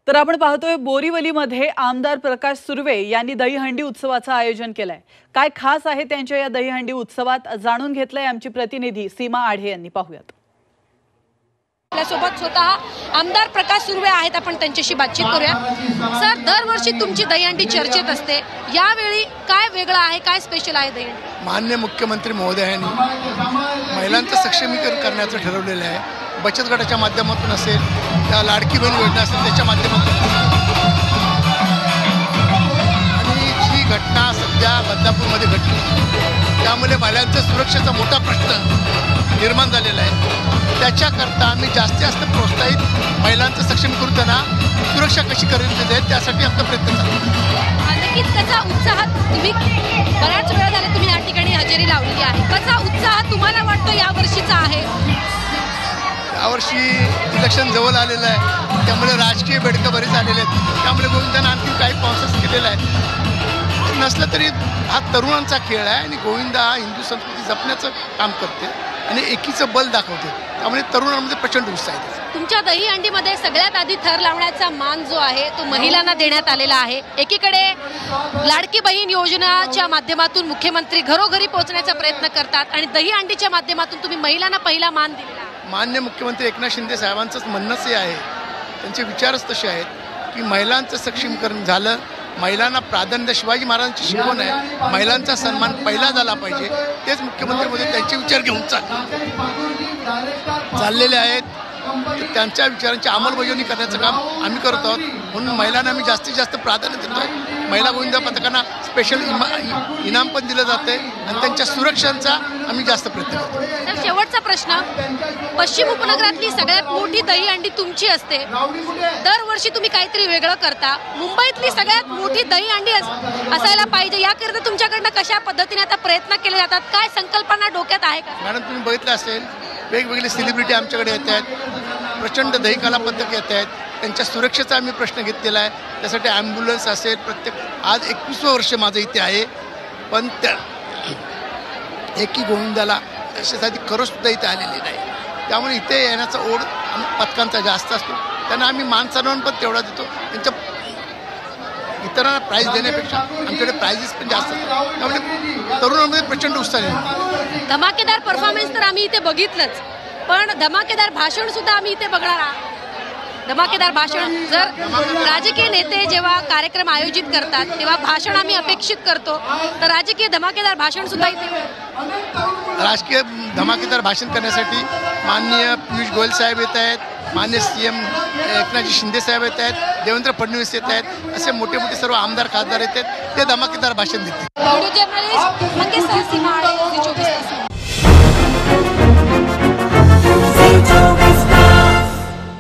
तर आपण पाहतोय बोरीवलीमध्ये आमदार प्रकाश सुर्वे यांनी दहीहंडी उत्सवाचं आयोजन केलंय। काय खास आहे त्यांच्या या दहीहंडी उत्सवात जाणून घेतलंय आमची प्रतिनिधी सीमा आढे यांनी। पाहूयात। आपल्यासोबत स्वतः आमदार प्रकाश सुर्वे आहेत, आपण त्यांच्याशी बातचीत करूया। सर, दरवर्षी तुमची दहीहंडी चर्चेत असते, यावेळी काय वेगळं आहे, काय स्पेशल आहे दहीहंडी? माननीय मुख्यमंत्री महोदयांनी महिलांचं सक्षमीकरण करण्याचं ठरवलेलं आहे। बचत गटाच्या माध्यमातून असेल, त्या लाडकी बहीण योजना असेल त्याच्या माध्यमातून, आणि जी घटना सध्या बदलापूरमध्ये घडली त्यामुळे महिलांच्या सुरक्षेचा मोठा प्रश्न निर्माण झालेला आहे। त्याच्याकरता आम्ही जास्तीत जास्त प्रोत्साहित महिलांचं सक्षम करून त्यांना सुरक्षा कशी करायची आहे त्यासाठी आमचा प्रयत्न चालू आहे। नक्कीच कसा उत्साह, तुम्ही बऱ्याच वेळा झाला तुम्ही या ठिकाणी हजेरी लावलेली आहे, कसा उत्साह तुम्हाला वाटतो यावर्षीचा आहे? यावर्षी इलेक्शन जवळ आलेलं आहे, त्यामुळे राजकीय बेडकं बरेच आलेले आहेत, त्यामुळे गोविंदानं आणखी काही प्रोसेस केलेला आहे। नसलं तरी हा तरुणांचा खेळ आहे आणि गोविंदा हा हिंदू संस्कृती जपण्याचं काम करते आणि एकीचं बल दाखवते, त्यामुळे तरुणांमध्ये प्रचंड उत्साह आहे। तुमच्या दहीहंडीमध्ये सगळ्यात आधी थर लावण्याचा मान जो आहे तो महिलांना देण्यात आलेला आहे। एकीकडे लाडकी बहीण योजनाच्या माध्यमातून मुख्यमंत्री घरोघरी पोहोचण्याचा प्रयत्न करतात आणि दहीहंडीच्या माध्यमातून तुम्ही महिलांना पहिला मान दिलेला आहे। मान्य मुख्यमंत्री एकनाथ शिंदे साहेबांचंच म्हणणंच हे आहे, त्यांचे विचारच तसे आहेत की महिलांचं सक्षमीकरण झालं, महिलांना प्राधान्य, शिवाजी महाराजांची शिकवण आहे, महिलांचा सन्मान पहिला झाला पाहिजे, तेच मुख्यमंत्री मोदी त्यांचे विचार घेऊन चाललेले आहेत। त्यांच्या विचारांची अंमलबजावणी करण्याचं काम आम्ही करत आहोत, म्हणून महिलांना आम्ही जास्तीत जास्त प्राधान्य देतो आहे। महिला गोविंदा पथकांना स्पेशल इनाम पण दिलं जाते आणि त्यांच्या सुरक्षांचा आम्ही जास्त प्रयत्न करतो। तर शेवटचा प्रश्न, पश्चिम उपनगरातली सगळ्यात मोठी दहीहंडी तुमची असते, दरवर्षी तुम्ही काहीतरी वेगळं करता, मुंबईतली सगळ्यात मोठी दहीहंडी असायला पाहिजे, याकरिता तुमच्याकडनं कशा पद्धतीने आता प्रयत्न केले जातात, काय संकल्पना डोक्यात आहे का? मॅडम, तुम्ही बघितलं असेल वेगवेगळे सेलिब्रिटी आमच्याकडे येत आहेत, प्रचंड दहीकला पथक येत आहेत, त्यांच्या सुरक्षेचा आम्ही प्रश्न घेतलेला आहे, त्यासाठी ॲम्ब्युलन्स असेल, प्रत्येक आज 21वं वर्ष माझं इथे आहे, पण त्या एकी गोविंदाला अशासाठी खरंचसुद्धा इथे आलेली नाही, त्यामुळे इथे येण्याचा ओढ पथकांचा जास्त असतो, त्यांना आम्ही मान सन्मान पण तेवढा देतो, त्यांच्या इतरांना प्राईज देण्यापेक्षा आमच्याकडे प्राइजेस पण जास्त असतात, त्यामुळे तरुणांमध्ये प्रचंड उत्साह आहे। धमाकेदार परफॉर्मन्स तर आम्ही इथे बघितलंच, पण धमाकेदार भाषण सुद्धा आम्ही इथे बघणार आहोत। धमाकेदार भाषण, जर राजकीय नेते जेव्हा कार्यक्रम आयोजित करतात तेव्हा भाषण आम्ही अपेक्षित करतो, तर राजकीय धमाकेदार भाषण सुद्धा इथे राजकीय धमाकेदार भाषण करण्यासाठी माननीय पियुष गोयल साहेब येत आहेत, माननीय CM एकनाथजी शिंदे साहेब येत आहेत, देवेंद्र फडणवीस येत आहेत, असे मोठे मोठे सर्व आमदार खासदार येत आहेत, ते धमाकेदार भाषण देतील। व्हिडिओ जर्नलिस्ट मंगेश सीमा